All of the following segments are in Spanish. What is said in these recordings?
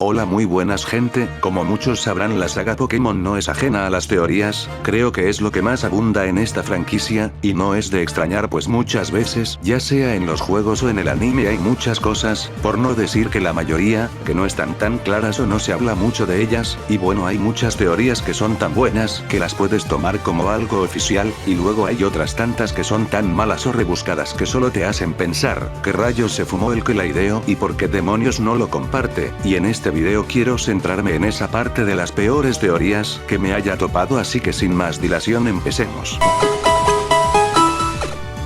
Hola, muy buenas gente, como muchos sabrán, la saga Pokémon no es ajena a las teorías, creo que es lo que más abunda en esta franquicia, y no es de extrañar pues muchas veces, ya sea en los juegos o en el anime, hay muchas cosas, por no decir que la mayoría, que no están tan claras o no se habla mucho de ellas, y bueno, hay muchas teorías que son tan buenas que las puedes tomar como algo oficial, y luego hay otras tantas que son tan malas o rebuscadas que solo te hacen pensar, ¿qué rayos se fumó el que la ideó y por qué demonios no lo comparte? Y en este video quiero centrarme en esa parte de las peores teorías que me haya topado, así que sin más dilación empecemos.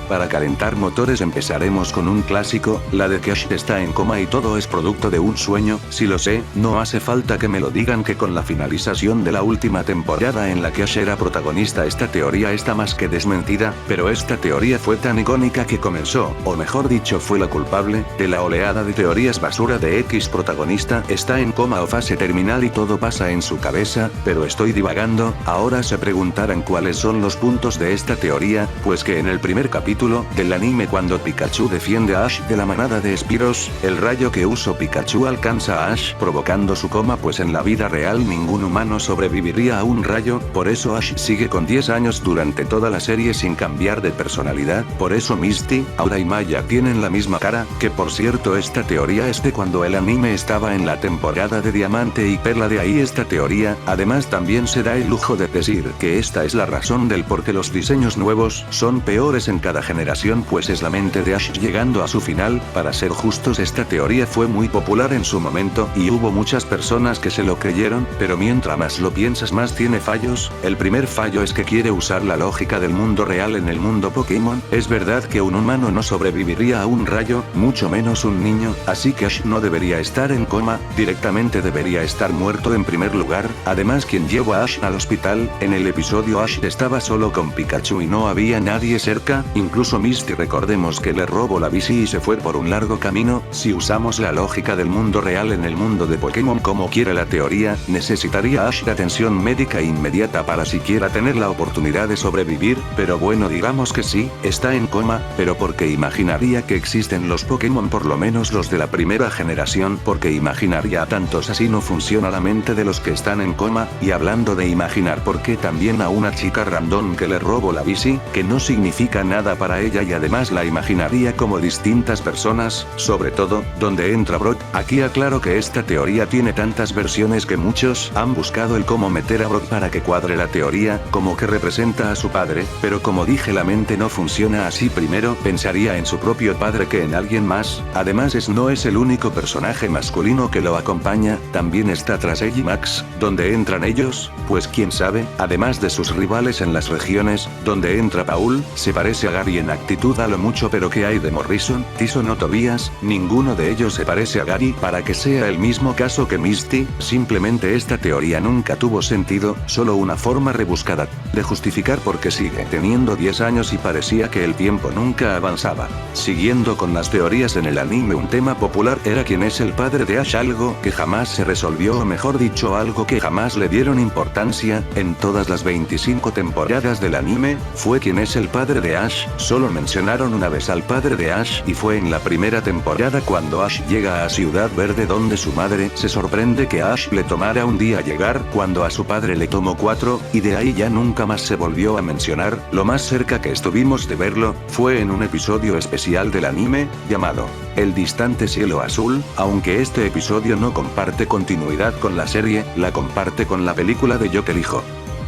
Para calentar motores empezaremos con un clásico, la de que Ash está en coma y todo es producto de un sueño. Si lo sé, no hace falta que me lo digan que con la finalización de la última temporada en la que Ash era protagonista, esta teoría está más que desmentida, pero esta teoría fue tan icónica que comenzó, o mejor dicho fue la culpable, de la oleada de teorías basura de X protagonista está en coma o fase terminal y todo pasa en su cabeza, pero estoy divagando. Ahora se preguntarán cuáles son los puntos de esta teoría, pues que en el primer capítulo del anime, cuando Pikachu defiende a Ash de la manada de Spearows, el rayo que usó Pikachu alcanza a Ash provocando su coma, pues en la vida real ningún humano sobreviviría a un rayo, por eso Ash sigue con 10 años durante toda la serie sin cambiar de personalidad, por eso Misty, Aura y Maya tienen la misma cara, que por cierto esta teoría es de cuando el anime estaba en la temporada de Diamante y Perla, de ahí esta teoría. Además también se da el lujo de decir que esta es la razón del por qué los diseños nuevos son peores en cada generación, pues es la mente de Ash llegando a su final. Para ser justos, esta teoría fue muy popular en su momento y hubo muchas personas que se lo creyeron, pero mientras más lo piensas más tiene fallos. El primer fallo es que quiere usar la lógica del mundo real en el mundo Pokémon. Es verdad que un humano no sobreviviría a un rayo, mucho menos un niño, así que Ash no debería estar en coma, directamente debería estar muerto en primer lugar. Además, quien llevó a Ash al hospital, en el episodio Ash estaba solo con Pikachu y no había nadie cerca, incluso Misty recordemos que le robó la bici y se fue por un largo camino. Si usamos la lógica del mundo real en el mundo de Pokémon como quiere la teoría, necesitaría Ash de atención médica inmediata para siquiera tener la oportunidad de sobrevivir, pero bueno, digamos que sí, está en coma, pero porque imaginaría que existen los Pokémon, por lo menos los de la primera generación, porque imaginaría a tantos, así no funciona la mente de los que están en coma. Y hablando de imaginar, ¿por qué también a una chica random que le robó la bici, que no significa nada para ella y además la imaginaría como distintas personas, sobre todo, donde entra Brock? Aquí aclaro que esta teoría tiene tantas versiones que muchos han buscado el cómo meter a Brock para que cuadre la teoría, como que representa a su padre, pero como dije, la mente no funciona así. Primero pensaría en su propio padre que en alguien más. Además no es el único personaje masculino que lo acompaña, también está Trasey y Max. ¿Dónde entran ellos? Pues quién sabe. Además de sus rivales en las regiones, donde entra Paul, se parece a Gary en actitud a lo mucho, pero ¿qué hay de Morrison, Tyson o Tobias? Ninguno de ellos se parece a Gary para que sea el mismo caso que Misty. Simplemente esta teoría nunca tuvo sentido, solo una forma rebuscada de justificar por qué sigue teniendo 10 años y parecía que el tiempo nunca avanzaba. Siguiendo con las teorías, en el anime un tema popular era quién es el padre de Ash, algo que jamás se resolvió, o mejor dicho, algo que jamás le dieron importancia. En todas las 25 temporadas del anime, fue quién es el padre de Ash, solo mencionaron una vez al padre de Ash y fue en la primera temporada cuando Ash llega a Ciudad Verde, donde su madre se sorprende que a Ash le tomara un día llegar, cuando a su padre le tomó 4, y de ahí ya nunca más se volvió a mencionar. Lo más cerca que estuvimos de verlo fue en un episodio especial del anime llamado El Distante Cielo Azul, aunque este episodio no comparte continuidad con la serie, la comparte con la película de Yo Te Elijo.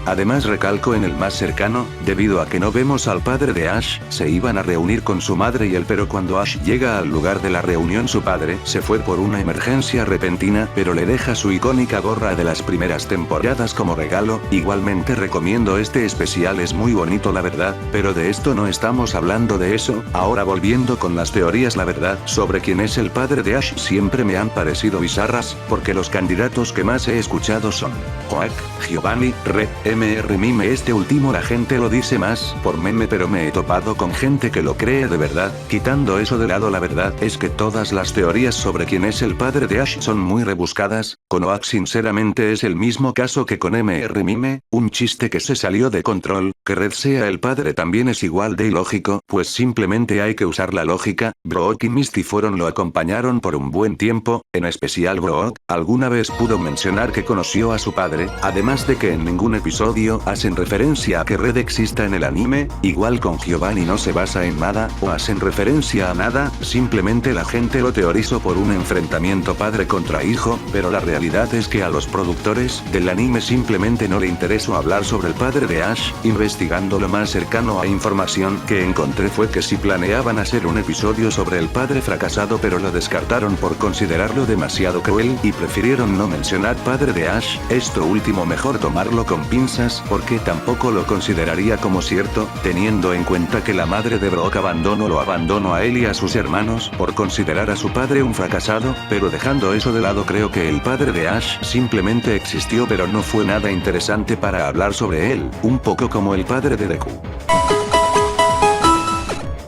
Además recalco en el más cercano, debido a que no vemos al padre de Ash, se iban a reunir con su madre y él, pero cuando Ash llega al lugar de la reunión su padre se fue por una emergencia repentina, pero le deja su icónica gorra de las primeras temporadas como regalo. Igualmente recomiendo este especial, es muy bonito la verdad, pero de esto no estamos hablando de eso. Ahora volviendo con las teorías, la verdad sobre quién es el padre de Ash siempre me han parecido bizarras, porque los candidatos que más he escuchado son Hoak, Giovanni, Red, Mime este último la gente lo dice más por meme, pero me he topado con gente que lo cree de verdad. Quitando eso de lado, la verdad es que todas las teorías sobre quién es el padre de Ash son muy rebuscadas. Con Oak sinceramente es el mismo caso que con Mime, un chiste que se salió de control. Que Red sea el padre también es igual de ilógico, pues simplemente hay que usar la lógica. Brook y Misty lo acompañaron por un buen tiempo, en especial Brook, alguna vez pudo mencionar que conoció a su padre, además de que en ningún episodio hacen referencia a que Red exista en el anime, igual con Giovanni no se basa en nada, o hacen referencia a nada, simplemente la gente lo teorizó por un enfrentamiento padre contra hijo, pero la realidad es que a los productores del anime simplemente no le interesó hablar sobre el padre de Ash. Investigando lo más cercano a información que encontré fue que si planeaban hacer un episodio sobre el padre fracasado, pero lo descartaron por considerarlo demasiado cruel y prefirieron no mencionar padre de Ash. Esto último mejor tomarlo con pinzas, porque tampoco lo consideraría como cierto, teniendo en cuenta que la madre de Brook lo abandonó a él y a sus hermanos por considerar a su padre un fracasado, pero dejando eso de lado, creo que el padre de Ash simplemente existió, pero no fue nada interesante para hablar sobre él, un poco como el padre de Deku.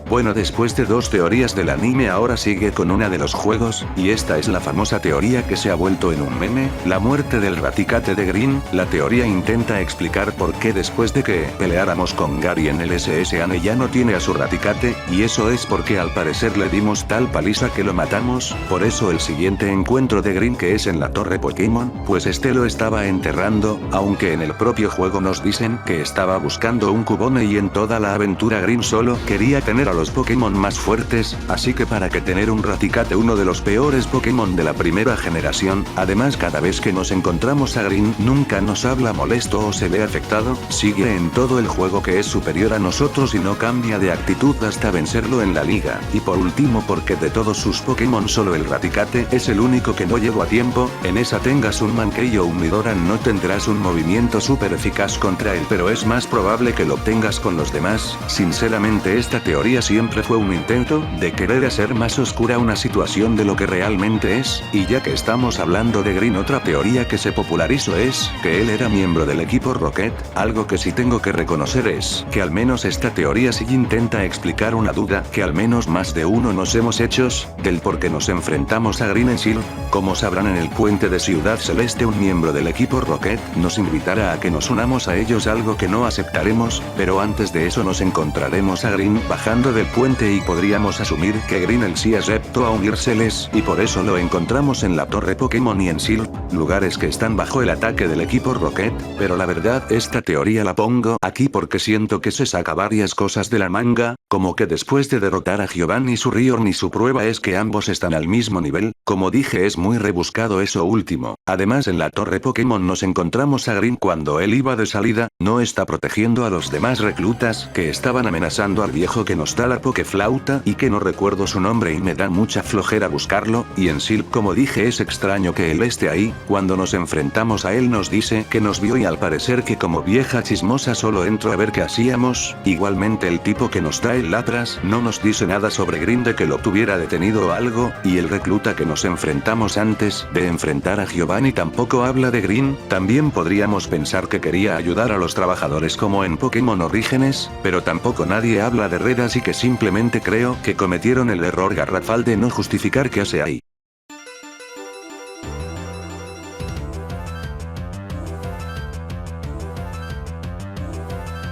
Bueno, después de dos teorías del anime, ahora sigue con una de los juegos, y esta es la famosa teoría que se ha vuelto en un meme, la muerte del Raticate de Green. La teoría intenta explicar por qué después de que peleáramos con Gary en el SS Anne ya no tiene a su Raticate, y eso es porque al parecer le dimos tal paliza que lo matamos. Por eso el siguiente encuentro de Green, que es en la torre Pokémon, pues este lo estaba enterrando, aunque en el propio juego nos dicen que estaba buscando un Cubone, y en toda la aventura Green solo quería tener a los Pokémon más fuertes, así que para que tener un Raticate, uno de los peores Pokémon de la primera generación. Además, cada vez que nos encontramos a Green nunca nos habla molesto o se ve afectado, sigue en todo el juego que es superior a nosotros y no cambia de actitud hasta vencerlo en la liga. Y por último, porque de todos sus Pokémon solo el Raticate es el único que no llegó a tiempo. En esa tengas un Mankey o un Nidoran no tendrás un movimiento súper eficaz contra él, pero es más probable que lo obtengas con los demás. Sinceramente, esta teoría siempre fue un intento de querer hacer más oscura una situación de lo que realmente es, y ya que estamos hablando de Green, otra teoría que se popularizó es que él era miembro del equipo Rocket. Algo que sí tengo que reconocer es que al menos esta teoría sí intenta explicar una duda que al menos más de uno nos hemos hecho, del por qué nos enfrentamos a Green en Shield. Como sabrán, en el puente de Ciudad Celeste un miembro del equipo Rocket nos invitará a que nos unamos a ellos, algo que no aceptaremos, pero antes de eso nos encontraremos a Green bajando del puente y podríamos asumir que Green el sí aceptó a unírseles, y por eso lo encontramos en la torre Pokémon y en Shield, lugares que están bajo el ataque del equipo Rocket. Pero la verdad, esta teoría la pongo aquí porque siento que se saca varias cosas de la manga, como que después de derrotar a Giovanni su Riorn y su prueba es que ambos están al mismo nivel. Como dije, es muy rebuscado eso último. Además, en la torre Pokémon nos encontramos a Green cuando él iba de salida, no está protegiendo a los demás reclutas que estaban amenazando al viejo que nos da la Pokeflauta y que no recuerdo su nombre y me da mucha flojera buscarlo. Y en Silp, como dije, es extraño que él esté ahí. Cuando nos enfrentamos a él nos dice que nos vio y al parecer que como vieja chismosa solo entró a ver qué hacíamos. Igualmente el tipo que nos da el Lapras no nos dice nada sobre Green de que lo tuviera detenido o algo, y el recluta que nos enfrentamos antes de enfrentar a Giovanni tampoco habla de Green. También podríamos pensar que quería ayudar a los trabajadores como en Pokémon Orígenes, pero tampoco nadie habla de Red, así que simplemente creo que cometieron el error garrafal de no justificar qué hace ahí.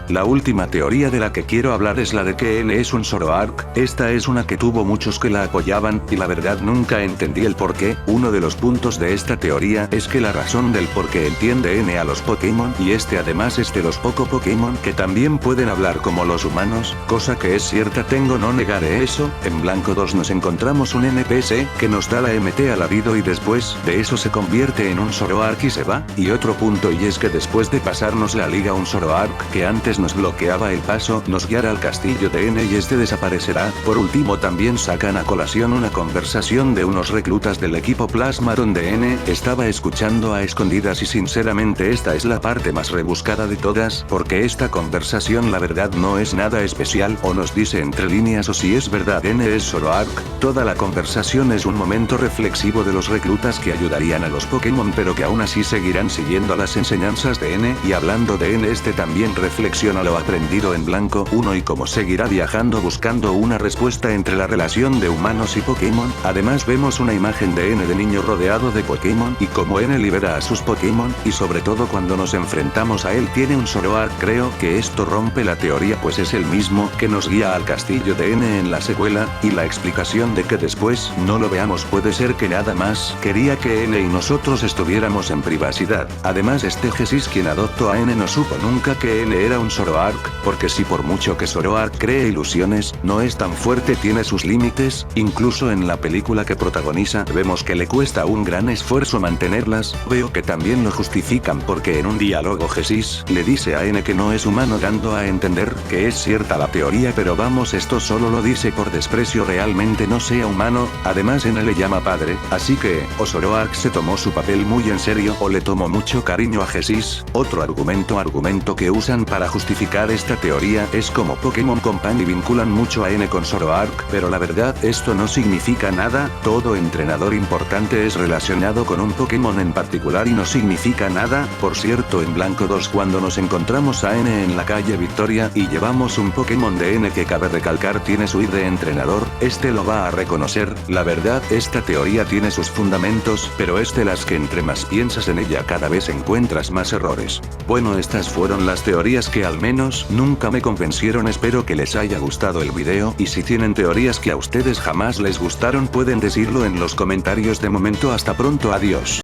La última teoría de la que quiero hablar es la de que N es un Zoroark. Esta es una que tuvo muchos que la apoyaban, y la verdad nunca entendí el por qué. Uno de los puntos de esta teoría es que la razón del por qué entiende N a los Pokémon, y además es de los poco Pokémon que también pueden hablar como los humanos, cosa que es cierta, no negaré eso. En Blanco 2 nos encontramos un NPC que nos da la MT al Abido y después de eso se convierte en un Zoroark y se va. Y otro punto, y es que después de pasarnos la liga un Zoroark que antes nos bloqueaba el paso, nos guiara al castillo de N y este desaparecerá. Por último también sacan a colación una conversación de unos reclutas del equipo Plasma donde N estaba escuchando a escondidas y sinceramente esta es la parte más rebuscada de todas, porque esta conversación la verdad no es nada especial, o nos dice entre líneas o si es verdad N es Zoroark. Toda la conversación es un momento reflexivo de los reclutas que ayudarían a los Pokémon pero que aún así seguirán siguiendo las enseñanzas de N, y hablando de N este también reflexiona lo aprendido en Blanco 1 y cómo seguirá viajando buscando una respuesta entre la relación de humanos y Pokémon. Además vemos una imagen de N de niño rodeado de Pokémon y cómo N libera a sus Pokémon, y sobre todo cuando nos enfrentamos a él tiene un Zoroark. Creo que esto rompe la teoría pues es el mismo que nos guía al castillo de N en la secuela, y la explicación de que después no lo veamos puede ser que nada más quería que N y nosotros estuviéramos en privacidad. Además Jessis quien adoptó a N no supo nunca que N era un Zoroark, porque si por mucho que Zoroark cree ilusiones, no es tan fuerte, tiene sus límites. Incluso en la película que protagoniza vemos que le cuesta un gran esfuerzo mantenerlas. Veo que también lo justifican porque en un diálogo Jessis le dice a N que no es humano dando a entender que es cierta la teoría, pero vamos, esto solo lo dice por desprecio, realmente no sea humano. Además N le llama padre, así que o Zoroark se tomó su papel muy en serio o le tomó mucho cariño a Jessis. Otro argumento que usan para justificar esta teoría es como Pokémon Company vinculan mucho a N con Zoroark, pero la verdad esto no significa nada. Todo entrenador importante es relacionado con un Pokémon en particular y no significa nada. Por cierto, en Blanco 2 cuando nos encontramos a N en la calle Victoria y llevamos un Pokémon de N que cabe recalcar tiene su ID de entrenador, este lo va a reconocer. La verdad esta teoría tiene sus fundamentos, pero es de las que entre más piensas en ella cada vez encuentras más errores. Bueno, estas fueron las teorías que al menos nunca me convencieron. Espero que les haya gustado el video y si tienen teorías que a ustedes jamás les gustaron pueden decirlo en los comentarios. De momento hasta pronto, adiós.